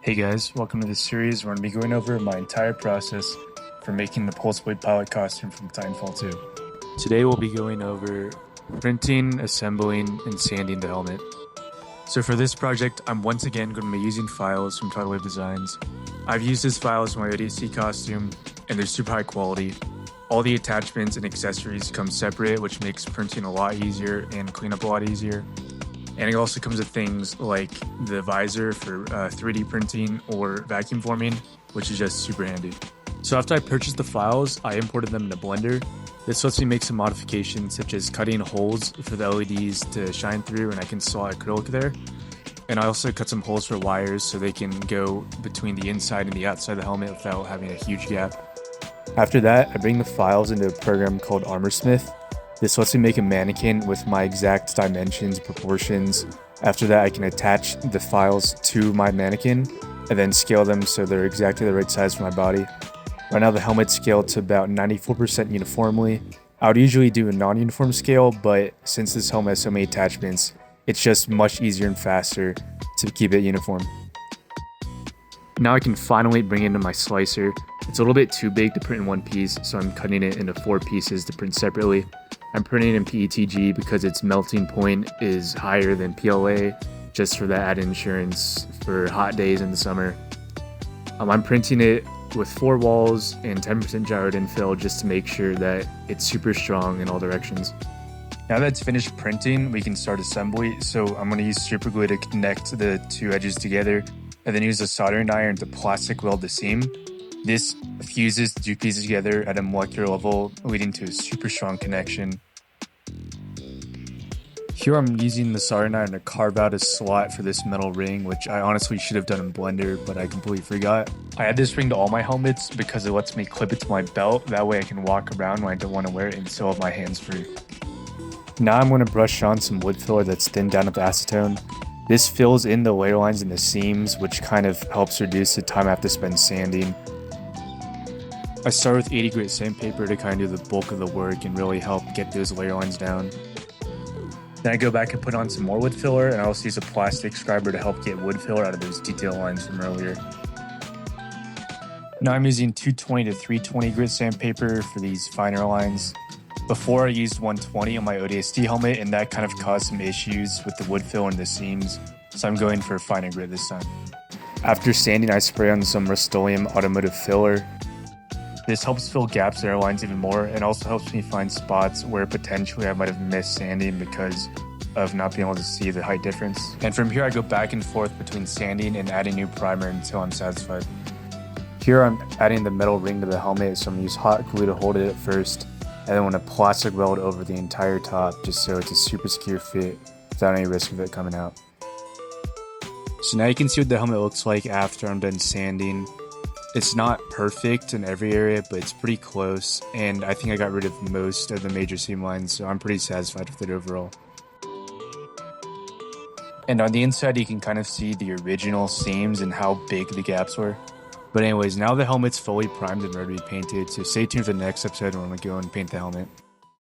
Hey guys, welcome to this series where I'm going to be going over my entire process for making the Cosplay pilot costume from Titanfall 2. Today we'll be going over printing, assembling, and sanding the helmet. So for this project, I'm once again going to be using files from Tidal Wave Designs. I've used these files for my ODST costume, and they're super high quality. All the attachments and accessories come separate, which makes printing a lot easier and cleanup a lot easier. And it also comes with things like the visor for 3D printing or vacuum forming, which is just super handy. So after I purchased the files, I imported them into Blender. This lets me make some modifications such as cutting holes for the LEDs to shine through, and I can saw acrylic there. And I also cut some holes for wires so they can go between the inside and the outside of the helmet without having a huge gap. After that, I bring the files into a program called ArmorSmith. This lets me make a mannequin with my exact dimensions, proportions. After that, I can attach the files to my mannequin and then scale them so they're exactly the right size for my body. Right now, the helmet's scaled to about 94% uniformly. I would usually do a non-uniform scale, but since this helmet has so many attachments, it's just much easier and faster to keep it uniform. Now I can finally bring it into my slicer. It's a little bit too big to print in one piece, so I'm cutting it into 4 pieces to print separately. I'm printing in PETG because its melting point is higher than PLA, just for that added insurance for hot days in the summer. I'm printing it with 4 walls and 10% gyroed infill just to make sure that it's super strong in all directions. Now that it's finished printing, we can start assembly. So I'm going to use super glue to connect the 2 edges together, and then use a soldering iron to plastic weld the seam. This fuses the 2 pieces together at a molecular level, leading to a super strong connection. Here I'm using the soldering iron to carve out a slot for this metal ring, which I honestly should have done in Blender, but I completely forgot. I add this ring to all my helmets because it lets me clip it to my belt. That way I can walk around when I don't want to wear it and still have my hands free. Now I'm going to brush on some wood filler that's thinned down with acetone. This fills in the layer lines in the seams, which kind of helps reduce the time I have to spend sanding. I start with 80 grit sandpaper to kind of do the bulk of the work and really help get those layer lines down. Then I go back and put on some more wood filler, and I also use a plastic scriber to help get wood filler out of those detail lines from earlier. Now I'm using 220 to 320 grit sandpaper for these finer lines. Before I used 120 on my ODST helmet, and that kind of caused some issues with the wood fill and the seams, so I'm going for a finer grit this time. After sanding, I spray on some Rust-Oleum automotive filler. This helps fill gaps in our lines even more, and also helps me find spots where potentially I might have missed sanding because of not being able to see the height difference. And from here I go back and forth between sanding and adding new primer until I'm satisfied. Here I'm adding the metal ring to the helmet, so I'm going to use hot glue to hold it at first, and then I'm going to plastic weld over the entire top just so it's a super secure fit without any risk of it coming out. So now you can see what the helmet looks like after I'm done sanding. It's not perfect in every area, but it's pretty close, and I think I got rid of most of the major seam lines, so I'm pretty satisfied with it overall. And on the inside, you can kind of see the original seams and how big the gaps were. But anyways, now the helmet's fully primed and ready to be painted, so stay tuned for the next episode when we go and paint the helmet.